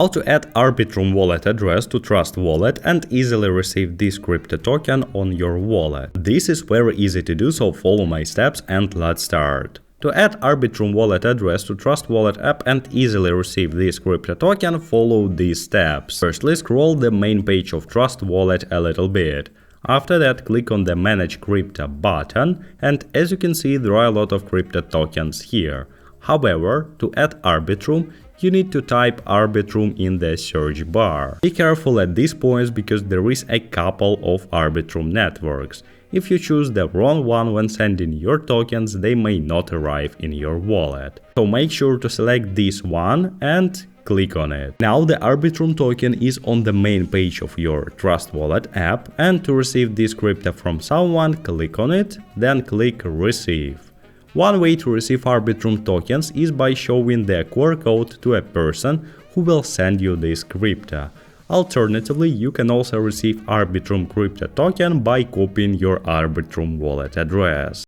How to add Arbitrum wallet address to Trust Wallet and easily receive this crypto token on your wallet. This is very easy to do, so follow my steps and let's start. To add Arbitrum wallet address to Trust Wallet app and easily receive this crypto token, follow these steps. Firstly, scroll the main page of Trust Wallet a little bit. After that, click on the Manage Crypto button, and as you can see, there are a lot of crypto tokens here. However, to add Arbitrum, you need to type Arbitrum in the search bar. Be careful at these points because there is a couple of Arbitrum networks. If you choose the wrong one when sending your tokens, they may not arrive in your wallet. So make sure to select this one and click on it. Now the Arbitrum token is on the main page of your Trust Wallet app, and to receive this crypto from someone, click on it, then click Receive. One way to receive Arbitrum tokens is by showing the QR code to a person who will send you this crypto. Alternatively, you can also receive Arbitrum crypto token by copying your Arbitrum wallet address.